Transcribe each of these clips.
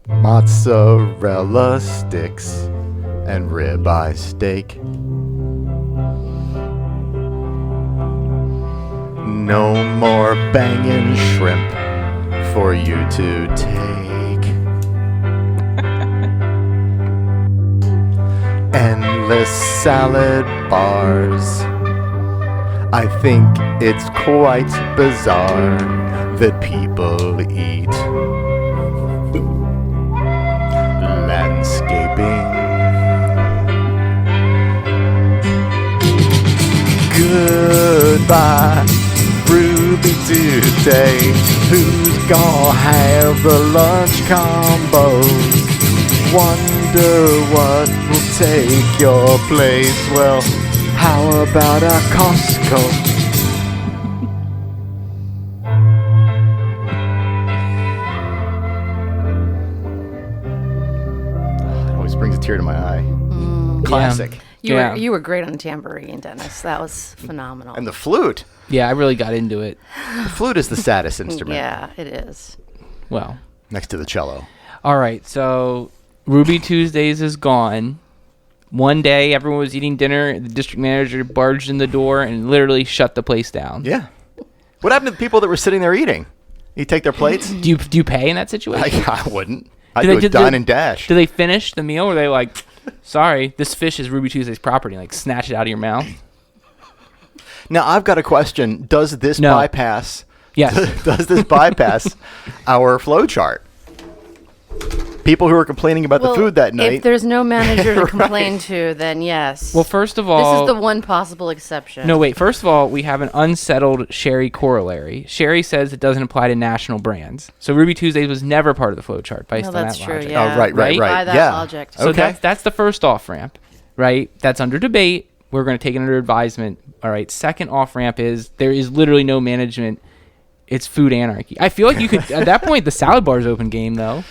mozzarella sticks and ribeye steak. No more banging shrimp for you to take. Endless salad bars. I think it's quite bizarre that people eat landscaping. Goodbye, Ruby Tuesday. Who's gonna have the lunch combos? Wonder what will take your place. Well, how about a Costco? It always brings a tear to my eye. Classic. You were great on the tambourine, Dennis. That was phenomenal. And the flute. Yeah, I really got into it. The flute is the saddest instrument. Yeah, it is. Well. Next to the cello. All right, so Ruby Tuesdays is gone. One day, everyone was eating dinner. The district manager barged in the door and literally shut the place down. Yeah. What happened to the people that were sitting there eating? You take their plates? Do you pay in that situation? I wouldn't. I'd do a dine and dash. Do they finish the meal, or are they like, sorry, this fish is Ruby Tuesday's property, like snatch it out of your mouth? Now, I've got a question. Does this bypass... Yes. Does this bypass our flow chart? People who are complaining about the food that night. If there's no manager to complain to, then yes. Well, first of all... This is the one possible exception. No, wait. First of all, we have an unsettled Sherri corollary. Sherri says it doesn't apply to national brands. So Ruby Tuesdays was never part of the flow chart based on that logic. That's true, yeah. Oh, right. By that logic. So that's the first off-ramp, right? That's under debate. We're going to take it under advisement. All right. Second off-ramp is there is literally no management. It's food anarchy. I feel like you could... At that point, the salad bar's open game, though.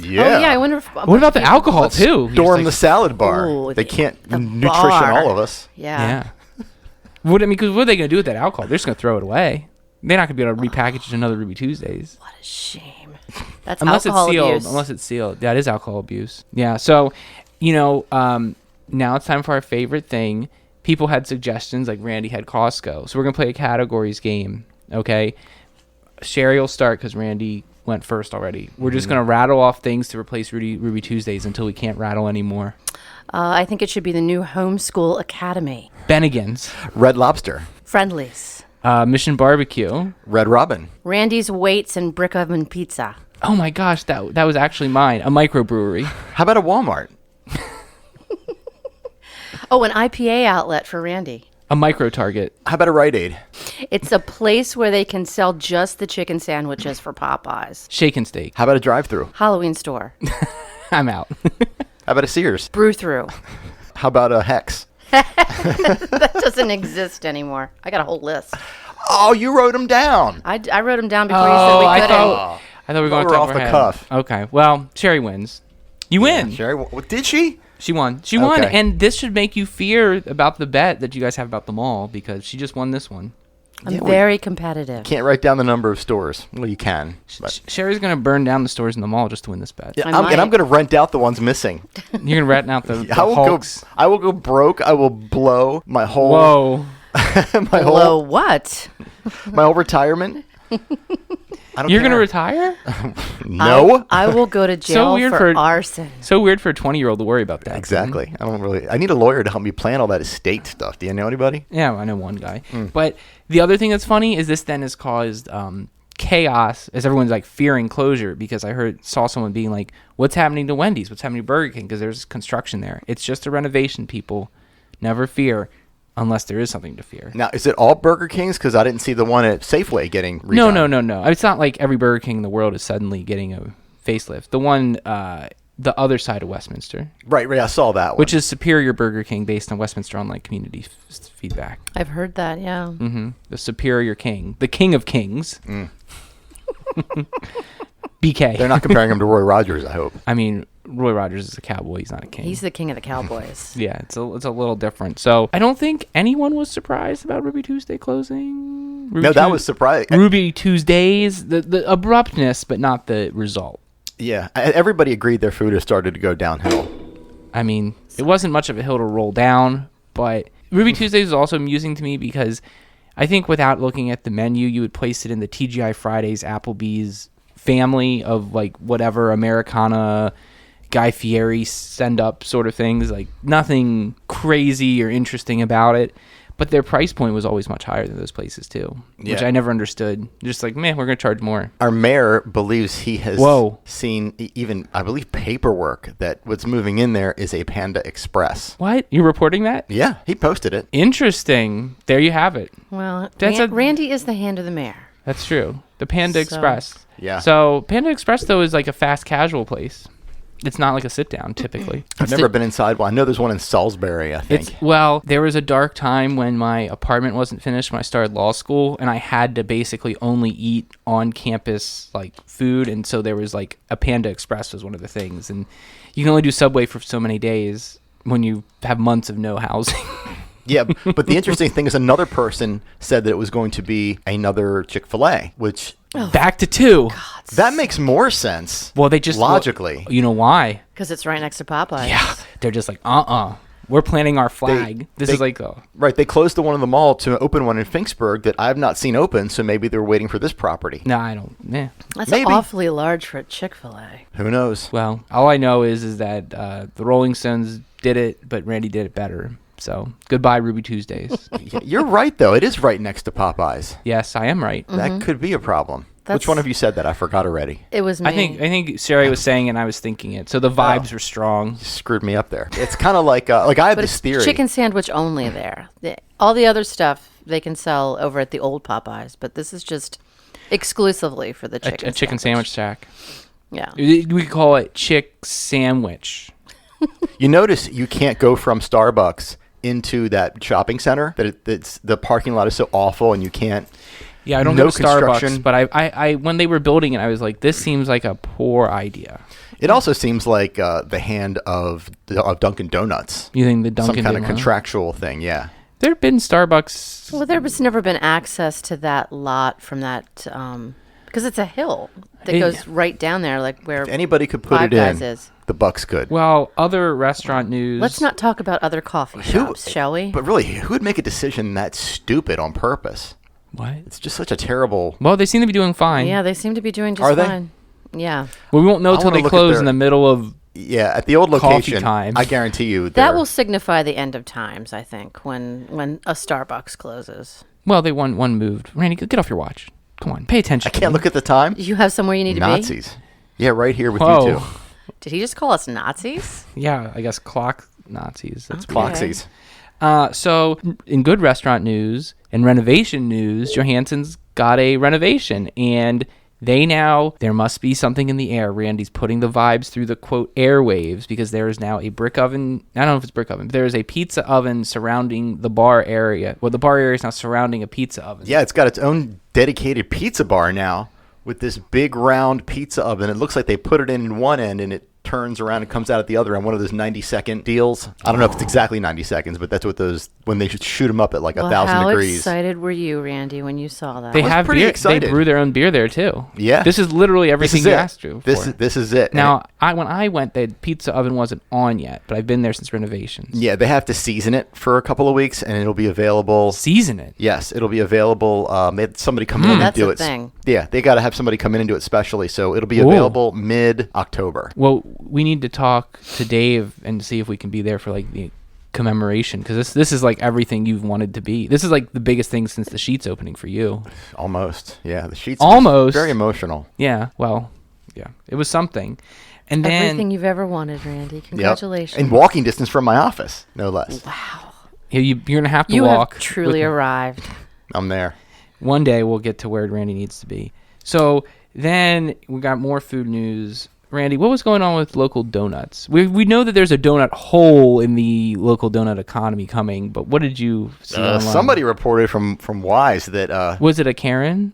Yeah. Oh, yeah, I wonder if... What about the alcohol, too? Storm the salad bar. Ooh, they can't nutrition bar. all of us. Yeah. Because what are they going to do with that alcohol? They're just going to throw it away. They're not going to be able to repackage another Ruby Tuesdays. What a shame. That's unless alcohol it's sealed. abuse. Unless it's sealed. That is alcohol abuse. Yeah, so, now it's time for our favorite thing. People had suggestions, like Randy had Costco. So we're going to play a categories game, okay? Sherri will start because Randy went first already. We're just going to rattle off things to replace Ruby Tuesdays until we can't rattle anymore. I think it should be the new Homeschool Academy. Bennigan's. Red Lobster. Friendlies. Mission Barbecue. Red Robin. Randy's Waits and Brick Oven Pizza. Oh my gosh, that was actually mine. A microbrewery. How about a Walmart? Oh, an IPA outlet for Randy. A micro Target. How about a Rite Aid? It's a place where they can sell just the chicken sandwiches for Popeyes. Shake and Steak. How about a drive-thru? Halloween store. I'm out. How about a Sears? Brew-through. How about a Hex? That doesn't exist anymore. I got a whole list. Oh, you wrote them down. I wrote them down before you said we couldn't. I thought we were going off the cuff. Okay, well, Sherri wins. You win. Sherri, did she? She won. She won, and this should make you fear about the bet that you guys have about the mall because she just won this one. I'm very competitive. Can't write down the number of stores. Well, you can. Sherri's going to burn down the stores in the mall just to win this bet. Yeah, and I'm going to rent out the ones missing. You're going to rent out the Hulks. I will go broke. I will blow my whole... Whoa. Blow what? My whole retirement. You're going to retire? No. I will go to jail for arson. So weird for a 20-year-old to worry about that. Exactly. I need a lawyer to help me plan all that estate stuff. Do you know anybody? Yeah, I know one guy. But the other thing that's funny is this then has caused chaos as everyone's like fearing closure because I saw someone being like, what's happening to Wendy's? What's happening to Burger King? Because there's construction there. It's just a renovation, people. Never fear. Unless there is something to fear. Now, is it all Burger Kings? Because I didn't see the one at Safeway getting redone. No. It's not like every Burger King in the world is suddenly getting a facelift. The one, the other side of Westminster. Right. I saw that one. Which is Superior Burger King based on Westminster Online community feedback. I've heard that, yeah. Mm-hmm. The Superior King. The King of Kings. BK. They're not comparing him to Roy Rogers, I hope. I mean... Roy Rogers is a cowboy. He's not a king. He's the king of the Cowboys. Yeah, it's a little different. So I don't think anyone was surprised about Ruby Tuesday closing. That was surprising. Ruby Tuesdays, the abruptness, but not the result. Yeah, everybody agreed their food has started to go downhill. I mean, it wasn't much of a hill to roll down, but Ruby Tuesdays is also amusing to me because I think without looking at the menu, you would place it in the TGI Fridays, Applebee's family of like whatever Americana, Guy Fieri send up sort of things. Like nothing crazy or interesting about it. But their price point was always much higher than those places too, which I never understood. Just like, man, we're going to charge more. Our mayor believes he has seen even, I believe, paperwork that what's moving in there is a Panda Express. What? You're reporting that? Yeah, he posted it. Interesting. There you have it. Well, That's Randy is the hand of the mayor. That's true. The Panda Express. Yeah. So Panda Express, though, is like a fast casual place. It's not like a sit down typically. I've never been inside one. I know there's one in Salisbury, I think. Well, there was a dark time when my apartment wasn't finished when I started law school, and I had to basically only eat on campus like food, and so there was like a Panda Express was one of the things, and you can only do Subway for so many days when you have months of no housing. Yeah, but the interesting thing is another person said that it was going to be another Chick-fil-A, which back to 2. that makes more sense. Well, they just logically. Well, you know why? Because it's right next to Popeyes. Yeah, they're just like, we're planting our flag. This is like, right. They closed the one in the mall to open one in Finksburg that I've not seen open. So maybe they're waiting for this property. no, I don't. Yeah. That's Maybe. awfully large for a Chick-fil-A. Who knows? Well, all I know is that the Rolling Stones did it, but Randy did it better. So goodbye, Ruby Tuesdays. You're right, though. It is right next to Popeyes. Yes, I am right. That could be a problem. Which one of you said that? I forgot already. It was me. I think Sherri was saying it and I was thinking it. So the vibes were strong. You screwed me up there. It's kind of like I have But this it's theory. chicken sandwich only there. All the other stuff they can sell over at the old Popeyes, but this is just exclusively for the chicken. A chicken sandwich shack. Yeah. We could call it Chick Sandwich. You notice you can't go from Starbucks into that shopping center. It's the parking lot is so awful, and you can't. Yeah, I don't No go to Starbucks, construction. but I when they were building it, I was like, this seems like a poor idea. It also seems like the hand of Dunkin' Donuts. You think the Dunkin' Some kind of Donuts? contractual thing, yeah. There have been Starbucks. Well, there was never been access to that lot from that because it's a hill that goes right down there, like where If anybody could put Five it Guys in, is. the Bucks could. Well, other restaurant news. Let's not talk about other coffee shops, shall we? But really, who would make a decision that stupid on purpose? What? It's just such a terrible. Well, they seem to be doing fine. Yeah, they seem to be doing just Are they? fine. Yeah. Well, we won't know I till wanna they look at close their- in the middle of. Yeah, at the old Coffee location, time. I guarantee you. That will signify the end of times, I think, when a Starbucks closes. Well, they one moved. Randy, get off your watch. Come on, pay attention. I can't look at the time. You have somewhere you need to be? Nazis. Yeah, right here with Whoa. you two. Did he just call us Nazis? Yeah, I guess clock Nazis. That's Okay. Cloxies. So, in good restaurant news and renovation news, Johansson's got a renovation, and there must be something in the air. Randy's putting the vibes through the, quote, airwaves, because there is now a brick oven. I don't know if it's brick oven, but there is a pizza oven surrounding the bar area. Well, the bar area is now surrounding a pizza oven. Yeah, it's got its own dedicated pizza bar now with this big round pizza oven. It looks like they put it in one end and it turns around and comes out at the other end. One of those 90-second deals. I don't know if it's exactly 90 seconds, but that's what those, when they shoot them up at like 1,000 degrees. How excited were you, Randy, when you saw that? They was have pretty beer. excited. They brew their own beer there too. Yeah. This is literally everything This is you it. asked for. This is it. Now, when I went, the pizza oven wasn't on yet, but I've been there since renovations. Yeah, they have to season it for a couple of weeks, and it'll be available. Season it. Yes, it'll be available. They had somebody come in and That's do the it. thing. Yeah, they got to have somebody come in and do it specially, so it'll be Ooh. available mid-October. Well, we need to talk to Dave and see if we can be there for like the commemoration, because this is like everything you've wanted to be. This is like the biggest thing since the Sheets opening for you. Almost. Yeah, the sheets. Almost. Very emotional. Yeah. Well, yeah. It was something. And then Everything you've ever wanted, Randy. Congratulations. In walking distance from my office, no less. Wow. you're gonna have to You walk. have truly with- arrived. I'm there. One day we'll get to where Randy needs to be. So then we got more food news. Randy, what was going on with local donuts? We know that there's a donut hole in the local donut economy coming, but what did you see online? Somebody reported from Wise that Was it a Karen?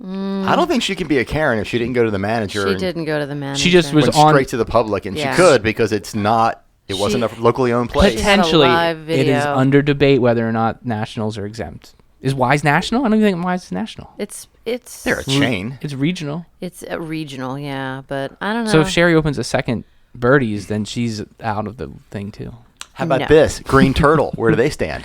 I don't think she can be a Karen if she didn't go to the manager. She and didn't go to the manager. She just was went on straight to the public, and Yeah. she could because it wasn't a locally owned place. had a Potentially, live it is video. under debate whether or not nationals are exempt. Is Wise national? I don't even think Wise is national. It's They're a chain. It's regional. it's a regional, yeah, but I don't know. So if Sherri opens a second Birdies, then she's out of the thing too. How about No. this? Green Turtle. Where do they stand?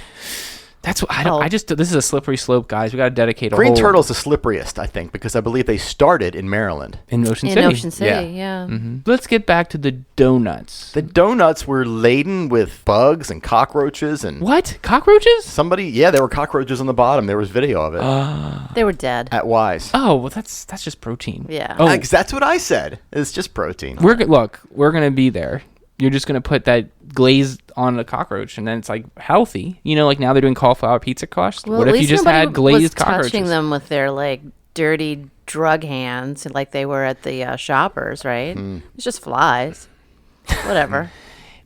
That's what I don't. I just this is a slippery slope, guys. We got to dedicate a Green whole Turtle's the slipperiest, I think, because I believe they started in Maryland. in Ocean in City. Ocean City, Yeah. yeah. Mhm. Let's get back to the donuts. The donuts were laden with bugs and cockroaches and What? Cockroaches? somebody. Yeah, there were cockroaches on the bottom. There was video of it They were dead. at Wise. Oh, well, that's just protein. Yeah. Oh, That's what I said. It's just protein. we're gonna be there. You're just gonna put that glaze on a cockroach, and then it's like healthy. You know, like now they're doing cauliflower pizza crust. Well, What at if you least just nobody had glazed was cockroaches? touching them with their like dirty drug hands, like they were at the shoppers, right? It's just flies. Whatever.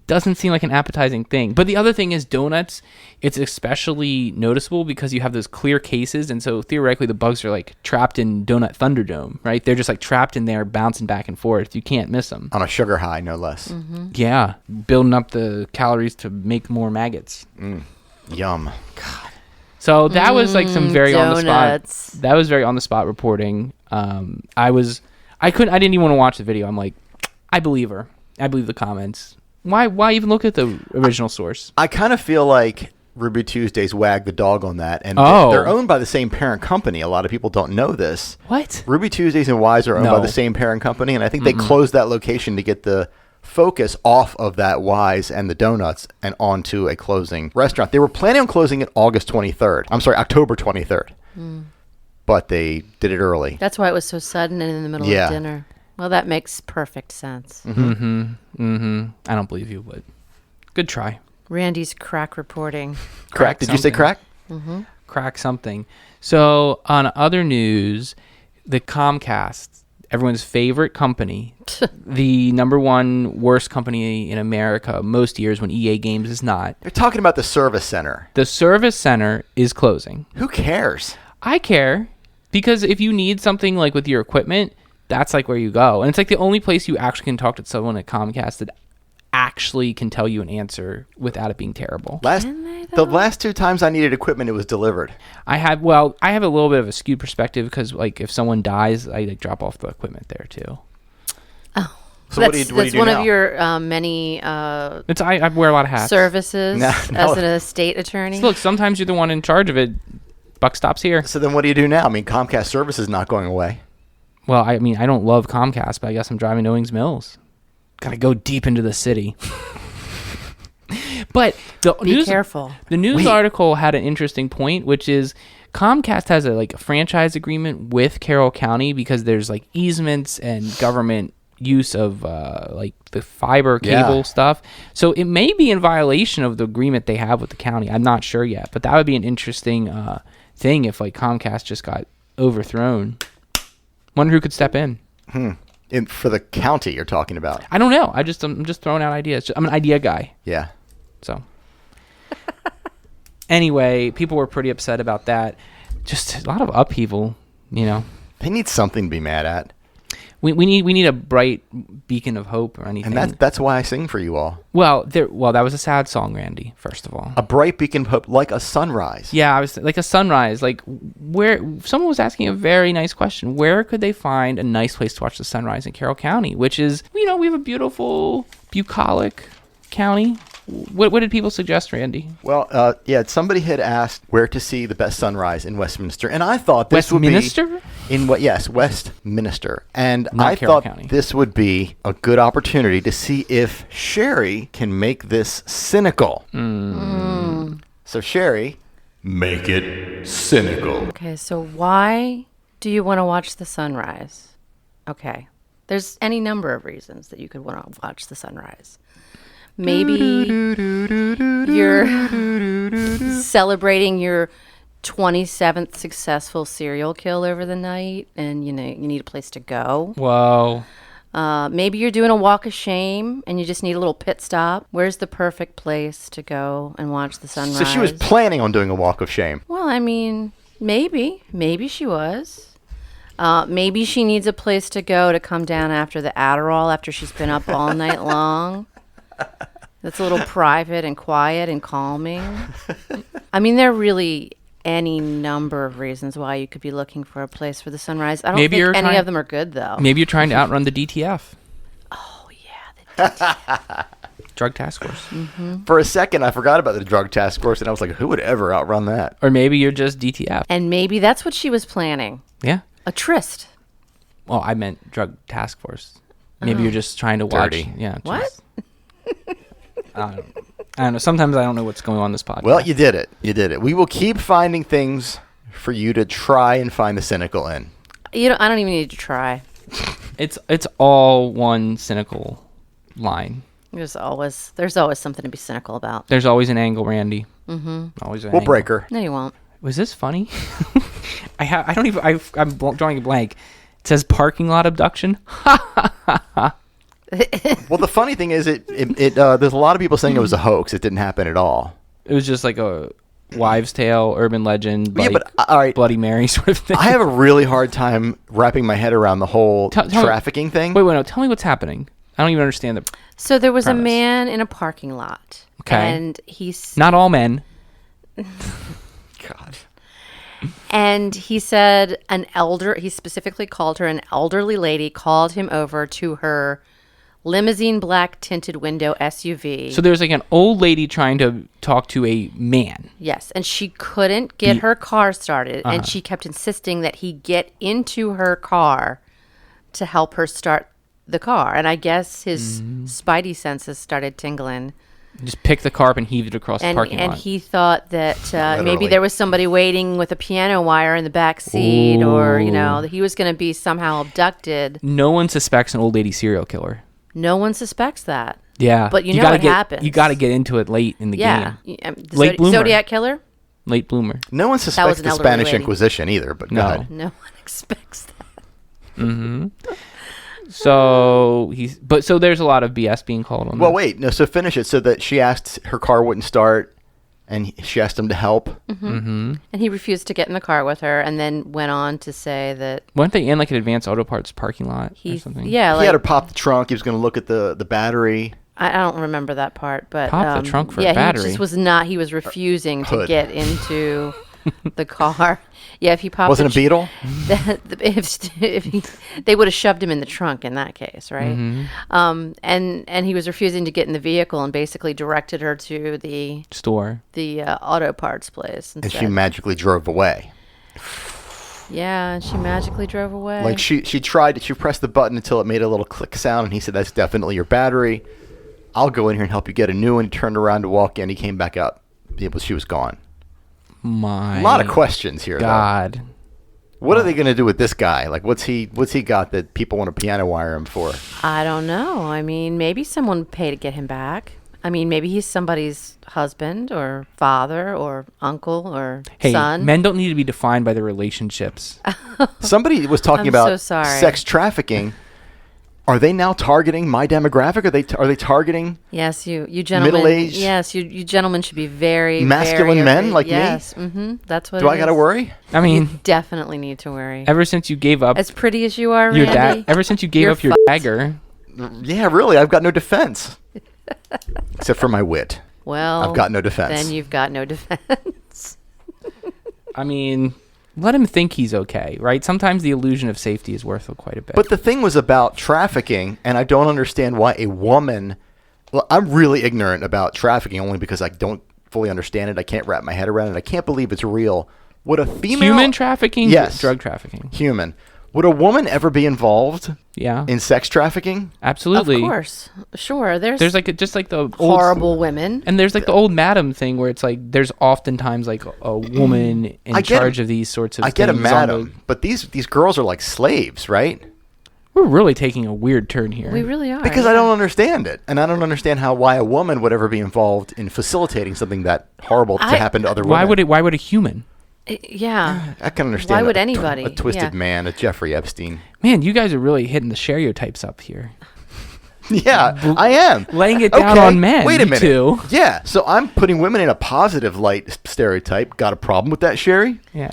Doesn't seem like an appetizing thing. But the other thing is donuts. It's especially noticeable because you have those clear cases, and so theoretically the bugs are like trapped in Donut Thunderdome, right? They're just like trapped in there, bouncing back and forth. You can't miss them. On a sugar high, no less. Yeah, building up the calories to make more maggots. Yum. So that was like some very on the donuts. spot. That was very on the spot reporting. I didn't even want to watch the video. I'm like, I believe her. I believe the comments. Why even look at the original source? I kind of feel like Ruby Tuesdays wag the dog on that, and Oh. they're owned by the same parent company. A lot of people don't know this. What? Ruby Tuesdays and Wise are owned by No. the same parent company, and I think they closed that location to get the focus off of that Wise and the donuts and onto a closing restaurant. They were planning on closing it October 23rd. But they did it early. That's why it was so sudden and in the middle Yeah. of dinner. Well, that makes perfect sense. I don't believe you, but good try. Randy's crack reporting. Crack? Did you say something. crack? Crack something. So on other news, the Comcast, everyone's favorite company, the number one worst company in America most years when EA Games is not. They're talking about the service center. The service center is closing. Who cares? I care because if you need something like with your equipment, that's like where you go. And it's like the only place you actually can talk to someone at Comcast that actually can tell you an answer without it being terrible. The last two times I needed equipment, it was delivered. I have a little bit of a skewed perspective because like if someone dies, I like drop off the equipment there too. So what do you do That's one now? of your many I wear a lot of hats. services No. as an estate attorney. Look, sometimes you're the one in charge of it. Buck stops here. So then what do you do now? I mean, Comcast service is not going away. Well, I mean, I don't love Comcast, but I guess I'm driving to Owings Mills. Gotta go deep into the city. But Be careful. The news article had an interesting point, which is Comcast has a franchise agreement with Carroll County because there's like easements and government use of the fiber cable stuff. So it may be in violation of the agreement they have with the county. I'm not sure yet, but that would be an interesting thing if like Comcast just got overthrown. Wonder who could step in. For the county you're talking about. I don't know. I'm just throwing out ideas. I'm an idea guy. Yeah. So anyway, people were pretty upset about that. Just a lot of upheaval, you know. They need something to be mad at. We need a bright beacon of hope or anything. And that's why I sing for you all. well, that was a sad song, Randy, first of all. A bright beacon of hope like a sunrise. Yeah, I was like a sunrise. Like where someone was asking a very nice question. Where could they find a nice place to watch the sunrise in Carroll County? Which is, we have a beautiful bucolic county. What did people suggest, Randy? Well, somebody had asked where to see the best sunrise in Westminster, and I thought this would be Westminster? Westminster, and Not I Carroll thought County. this would be a good opportunity to see if Sherri can make this cynical. So Sherri, make it cynical. Okay, so why do you want to watch the sunrise? Okay, there's any number of reasons that you could want to watch the sunrise. Maybe you're celebrating your 27th successful serial kill over the night, and you need a place to go. Whoa. Maybe you're doing a walk of shame, and you just need a little pit stop. Where's the perfect place to go and watch the sunrise? So she was planning on doing a walk of shame. Well, I mean, maybe she was. Maybe she needs a place to go to come down after the Adderall after she's been up all night long. That's a little private and quiet and calming. I mean, there really any number of reasons why you could be looking for a place for the sunrise. I don't Maybe you're think any trying- of them are good, though. Maybe you're trying to outrun the DTF. Oh, yeah. Drug Task Force. For a second, I forgot about the drug task force, and I was like, who would ever outrun that? Or maybe you're just DTF. And maybe that's what she was planning. Yeah. A tryst. Well, I meant Drug Task Force. Maybe you're just trying to watch. Dirty. Yeah. What? just- I don't know. Sometimes I don't know what's going on in this podcast. Well, you did it. You did it. We will keep finding things for you to try and find the cynical in. I don't even need to try. It's all one cynical line. There's always something to be cynical about. There's always an angle, Randy. Mm-hmm. Always an We'll angle. break her. No, you won't. Was this funny? I'm drawing a blank. It says parking lot abduction. Well, the funny thing is, there's a lot of people saying it was a hoax. It didn't happen at all. It was just like a wives' tale, urban legend, Yeah, like but all right. Bloody Mary sort of thing. I have a really hard time wrapping my head around the whole Tell me- trafficking thing. Wait, no. Tell me what's happening. I don't even understand the. So there was Premise. a man in a parking lot. Okay. And he's Not all men. God. And he said he specifically called her an elderly lady, called him over to her limousine black tinted window SUV. So there's like an old lady trying to talk to a man. Yes, and she couldn't get her car started, Uh-huh. and she kept insisting that he get into her car to help her start the car. And I guess his spidey senses started tingling. Just pick the car up and heave it across the And, parking and lot. he thought that maybe Literally. there was somebody waiting with a piano wire in the back seat, or, that he was going to be somehow abducted. No one suspects an old lady serial killer. No one suspects that. Yeah. But you know gotta what happens. You got to get into it late in the Yeah. game. The Late bloomer. Zodiac Killer? Late bloomer. No one suspects an the elderly Spanish lady. Inquisition either, but No. go ahead. No one expects that. So so there's a lot of BS being called on. Well, that. wait. No, so finish it. So that she asked, her car wouldn't start, and she asked him to help. And he refused to get in the car with her, and then went on to say that Weren't they in like an Advanced Auto Parts parking lot or he, something? yeah, He like, had her pop the trunk. He was going to look at the battery. I don't remember that part, but Pop the trunk for a yeah, battery. he just was not. He was refusing to Hood. get into the car. Yeah, if he popped, Wasn't a the beetle? they would have shoved him in the trunk in that case, right? Mm-hmm. And he was refusing to get in the vehicle, and basically directed her to the Store. auto parts place. And she said- magically drove away. yeah, and she magically drove away. Like she pressed the button until it made a little click sound, and he said, "That's definitely your battery. I'll go in here and help you get a new one." He turned around to walk in. He came back up. She was gone. My A lot of questions here, though. God. What are they going to do with this guy? Like, what's he got that people want to piano wire him for? I don't know. I mean, maybe someone would pay to get him back. I mean, maybe he's somebody's husband or father or uncle or Hey, son. men don't need to be defined by their relationships. Somebody was talking I'm about so sorry. sex trafficking. Are they now targeting my demographic? Are they targeting Yes, you gentlemen. Middle-aged- Yes, you gentlemen should be very masculine very men like me? yes, mm-hmm. That's what. Do it I got to is. worry? I You mean, definitely need to worry. ever since you gave up As pretty as you are, your Randy. ever since you gave you're up your fucked. dagger, Yeah, really. I've got no defense. Except for my wit. Well, I've got no defense. Then you've got no defense. I mean, let him think he's okay, right? Sometimes the illusion of safety is worth quite a bit. But the thing was about trafficking, and I don't understand why a woman. Well, I'm really ignorant about trafficking only because I don't fully understand it. I can't wrap my head around it. I can't believe it's real. Would a female human trafficking, Yes. drug trafficking, human would a woman ever be involved yeah, in sex trafficking? absolutely. Of course, sure. There's like just like the old horrible women. And there's like the old madam thing where it's like there's oftentimes like a woman in I get charge a- of these sorts of I things. get a on the- madam, but these girls are like slaves, right? We're really taking a weird turn here. We really are. Because I don't understand it, and I don't understand why a woman would ever be involved in facilitating something that horrible to I- happen to other Why women. would a human? Yeah. I can understand. Why would a anybody? A twisted Yeah. man, a Jeffrey Epstein. Man, you guys are really hitting the stereotypes up here. Yeah, I am. Laying it down on men, Wait a minute. too. Yeah, so I'm putting women in a positive light stereotype. Got a problem with that, Sherri? Yeah.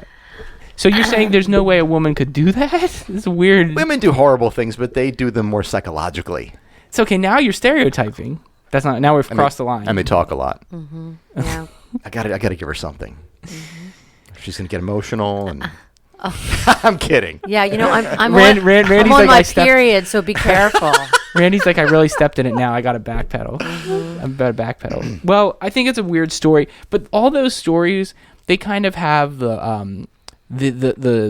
So you're saying there's no way a woman could do that? It's weird. Women do horrible things, but they do them more psychologically. It's okay. Now you're stereotyping. That's not. Now we've crossed the line. And they talk a lot. Yeah. I gotta give her something. She's going to get emotional. And I'm kidding. Yeah, I'm Randy's I'm on like, my I stepped- period, so be careful. Randy's like, I really stepped in it now. I got to backpedal. I'm about to backpedal. Well, I think it's a weird story, but all those stories, they kind of have the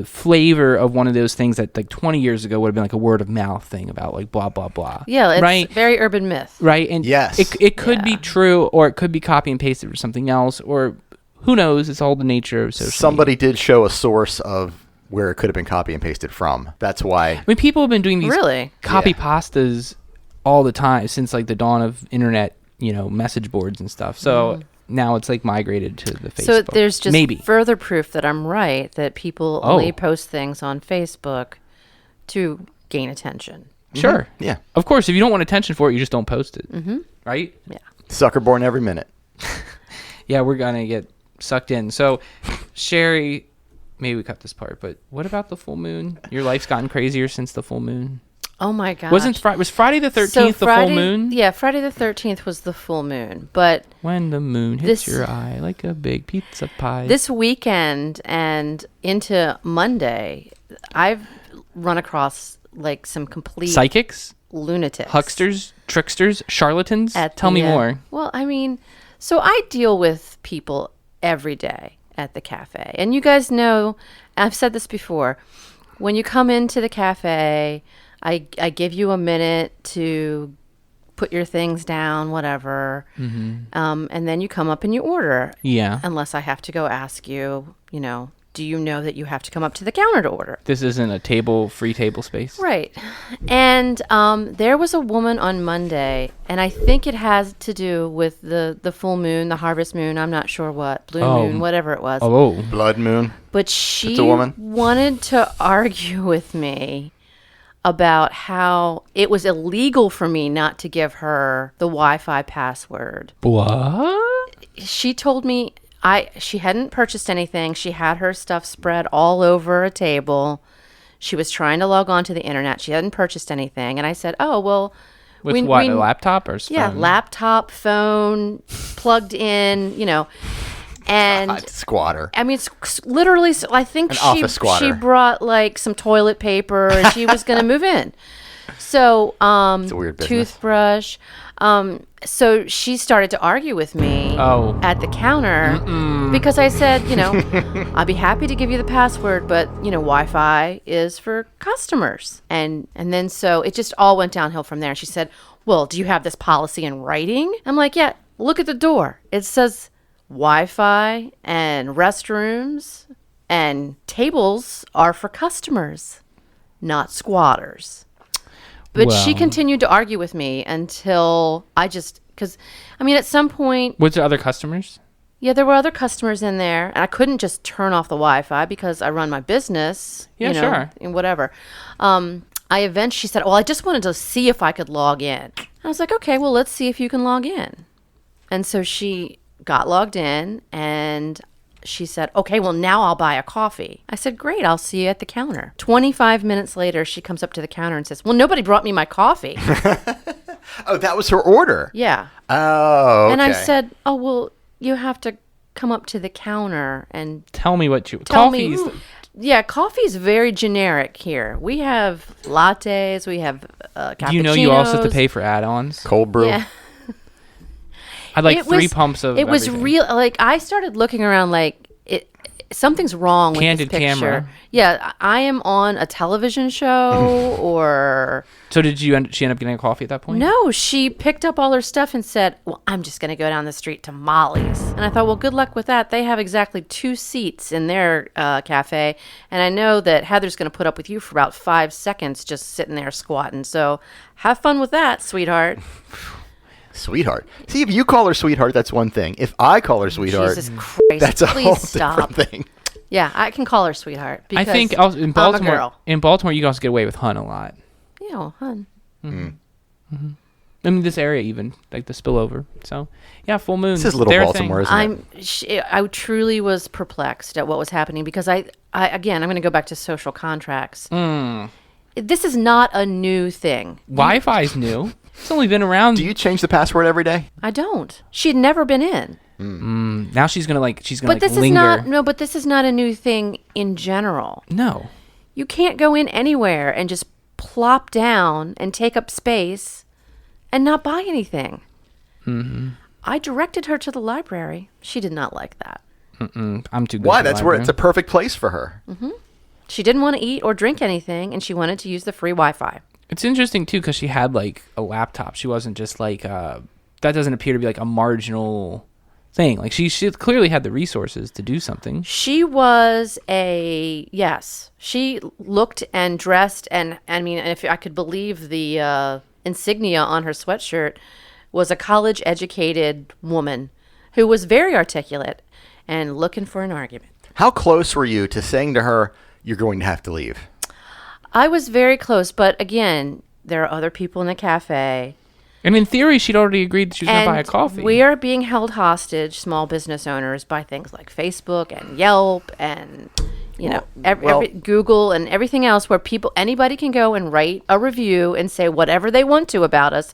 flavor of one of those things that like 20 years ago would have been like a word of mouth thing about like blah, blah, blah. Yeah, it's right? very urban myth. Right. And Yes. it could be true, or it could be copy and pasted for something else, or who knows? It's all the nature of social Somebody media. did show a source of where it could have been copy and pasted from. That's why. I mean, people have been doing these Really? copy Yeah. pastas all the time since like the dawn of internet, message boards and stuff. So now it's like migrated to the Facebook. So there's just maybe further proof that I'm right, that people only post things on Facebook to gain attention. Sure. Yeah. Of course, if you don't want attention for it, you just don't post it. Right? Yeah. Sucker born every minute. Yeah, we're gonna get sucked in. So, Sherri, maybe we cut this part, but what about the full moon? Your life's gotten crazier since the full moon. Oh my gosh. Was Friday the 13th the full moon? Yeah, Friday the 13th was the full moon. But When the moon hits your eye like a big pizza pie. this weekend and into Monday, I've run across like some complete Psychics? lunatics. Hucksters? Tricksters? Charlatans? Tell me the, more. Well, I mean, so I deal with people every day at the cafe. And you guys know, I've said this before, when you come into the cafe, I give you a minute to put your things down, whatever. And then you come up and you order. Yeah. Unless I have to go ask you, do you know that you have to come up to the counter to order? This isn't a free table space. Right. And there was a woman on Monday, and I think it has to do with the full moon, the harvest moon, I'm not sure what, blue moon, whatever it was. Oh. Blood moon. But she It's a woman. wanted to argue with me about how it was illegal for me not to give her the Wi-Fi password. What? She told me she hadn't purchased anything. She had her stuff spread all over a table. She was trying to log on to the internet. She hadn't purchased anything. And I said, oh, well. With a laptop or something? Yeah, laptop, phone, plugged in, And God, squatter. I mean, it's literally, I think office squatter. she brought like some toilet paper and she was going to move in. So, It's a weird business. toothbrush. So she started to argue with me at the counter because I said, I'll be happy to give you the password, but Wi-Fi is for customers. And then so it just all went downhill from there. She said, well, do you have this policy in writing? I'm like, yeah, look at the door. It says Wi-Fi and restrooms and tables are for customers, not squatters. But she continued to argue with me until because at some point. Was there other customers? Yeah, there were other customers in there, and I couldn't just turn off the Wi-Fi because I run my business. Yeah, sure. And whatever. She said, well, I just wanted to see if I could log in. I was like, okay, well, let's see if you can log in. And so she got logged in, and she said, okay, well, now I'll buy a coffee. I said, great, I'll see you at the counter. 25 minutes later, she comes up to the counter and says, well, nobody brought me my coffee. Oh, that was her order. Yeah. Oh, okay. And I said, oh, well, you have to come up to the counter and Tell me what you... tell Coffee's... me. Yeah, coffee's very generic here. We have lattes, we have cappuccinos. Do you know you also have to pay for add-ons? Cold brew. Yeah. I'd like It 3 was- pumps of It was everything. real. Like, I started looking around like, something's wrong with Candid this picture. camera. Yeah, I am on a television show or... So did she end up getting a coffee at that point? No, she picked up all her stuff and said, well, I'm just going to go down the street to Molly's. And I thought, well, good luck with that. They have exactly 2 seats in their cafe. And I know that Heather's going to put up with you for about 5 seconds just sitting there squatting. So have fun with that, sweetheart. Sweetheart. See, if you call her sweetheart, that's one thing. If I call her sweetheart, Jesus Christ, that's a please whole stop. different thing. Yeah, I can call her sweetheart. I Because think also in I'm a Baltimore, girl. you can also get away with hun a lot. Hun. I mean, this area even, like the spillover. So, yeah, full moon. This is little their Baltimore, thing. isn't it? I truly was perplexed at what was happening because I'm going to go back to social contracts. This is not a new thing. Wi-Fi's new. It's only been around. Do you change the password every day? I don't. She had never been in. Now she's gonna But like this linger. but this is not a new thing in general. No. You can't go in anywhere and just plop down and take up space and not buy anything. Mm-hmm. I directed her to the library. She did not like that. I'm too good. Why? for That's where library. it's a perfect place for her. She didn't want to eat or drink anything, and she wanted to use the free Wi-Fi. It's interesting too because she had like a laptop. She wasn't just like that. Doesn't appear to be like a marginal thing. Like she clearly had the resources to do something. She was yes. She looked and dressed, and I mean, if I could believe the insignia on her sweatshirt, was a college-educated woman who was very articulate and looking for an argument. How close were you to saying to her, "You're going to have to leave"? I was very close, but again, there are other people in the cafe. And in theory, she'd already agreed that she was going to buy a coffee. We are being held hostage, small business owners, by things like Facebook and Yelp and every Google and everything else, where anybody can go and write a review and say whatever they want to about us,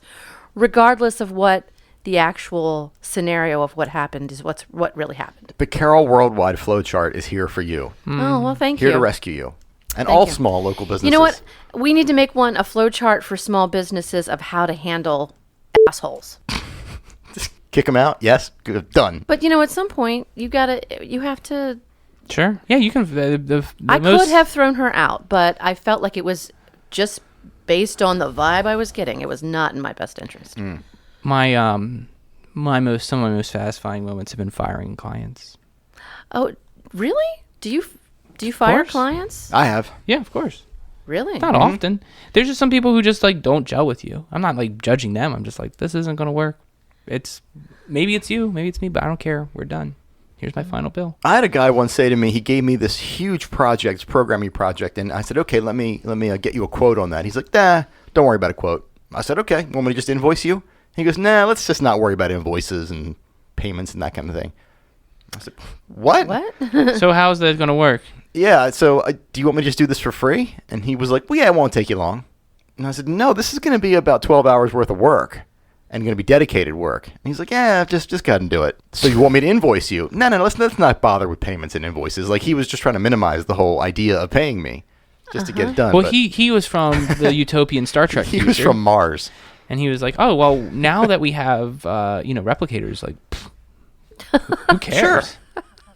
regardless of what the actual scenario of what happened is what really happened. The Carol Worldwide Flowchart is here for you. Oh, well, thank Here you. to rescue you. And Thank all you. small local businesses. You know what? We need to make a flow chart for small businesses of how to handle assholes. Kick them out? Yes? Good. Done. But at some point, you have to. Sure. Yeah, you can. I could have thrown her out, but I felt like it was just based on the vibe I was getting. It was not in my best interest. My some of my most satisfying moments have been firing clients. Oh, really? Do you fire course. clients? I have. Yeah, of course. Really? Not often. There's just some people who just like don't gel with you. I'm not like judging them. I'm just like, this isn't gonna work. Maybe it's you, maybe it's me, but I don't care. We're done. Here's my final bill. I had a guy once say to me, he gave me this huge project, programming project, and I said, okay, let me get you a quote on that. He's like, nah, don't worry about a quote. I said, okay, want me to just invoice you? He goes, nah, let's just not worry about invoices and payments and that kind of thing. I said, what? What? So how's that gonna work? Yeah, so do you want me to just do this for free? And he was like, well, yeah, it won't take you long. And I said, no, this is going to be about 12 hours worth of work and going to be dedicated work. And he's like, yeah, just go ahead and do it. So you want me to invoice you? No, let's not bother with payments and invoices. Like, he was just trying to minimize the whole idea of paying me just to get it done. Well, but he was from the utopian Star Trek. he was future, from Mars. and he was like, oh well, now that we have replicators, like, who cares?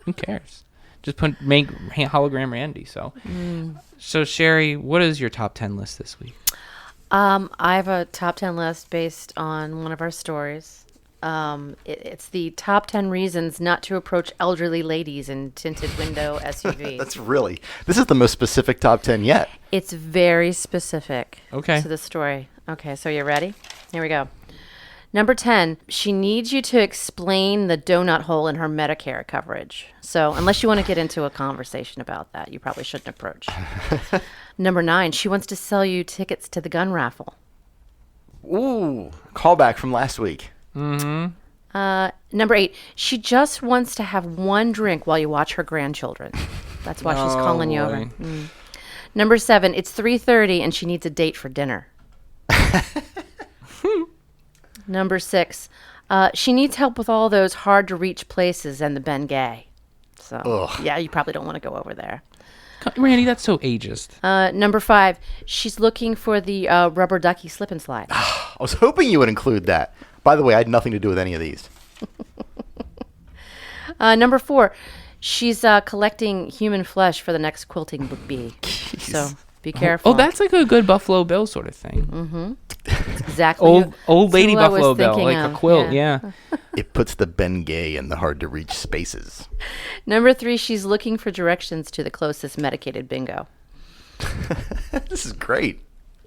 Who cares? Just make hologram Randy. So Sherri, what is your top 10 list this week? I have a top 10 list based on one of our stories. It's the top 10 reasons not to approach elderly ladies in tinted window SUVs. This is the most specific top 10 yet. It's very specific Okay. to the story. Okay, so you ready? Here we go. Number 10, she needs you to explain the donut hole in her Medicare coverage. So unless you want to get into a conversation about that, you probably shouldn't approach. Number 9, she wants to sell you tickets to the gun raffle. Ooh, callback from last week. Number 8, she just wants to have one drink while you watch her grandchildren. That's why she's calling you over. Number 7, it's 3:30 and she needs a date for dinner. Number 6, she needs help with all those hard-to-reach places and the Bengay. So, yeah, you probably don't want to go over there. Randy, that's so ageist. Number 5, she's looking for the rubber ducky slip and slide. I was hoping you would include that. By the way, I had nothing to do with any of these. Number 4, she's collecting human flesh for the next quilting bee. So be careful. Oh, that's like a good Buffalo Bill sort of thing. exactly Old lady who I was Buffalo Bill, thinking like of. a quilt. Yeah. It puts the Bengay in the hard-to-reach spaces. Number 3, she's looking for directions to the closest medicated bingo. This is great.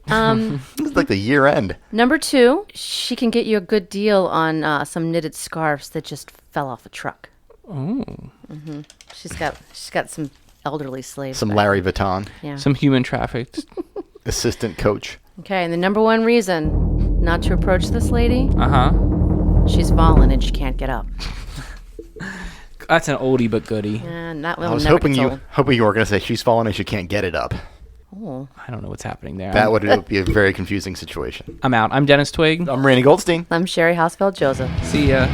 This is like the year end. Number 2, she can get you a good deal on some knitted scarves that just fell off a truck. Oh. She's got some elderly slaves. Some back. Larry Vuitton. Yeah. Some human trafficked. Assistant coach. Okay, and the number 1 reason not to approach this lady, she's fallen and she can't get up. That's an oldie but goodie. And that I will was never hoping gets you old. were going to say she's fallen and she can't get it up. Oh. I don't know what's happening there. That would be a very confusing situation. I'm out. I'm Dennis Twig. I'm Randy Goldstein. I'm Sherri Hausfeld Joseph. See ya.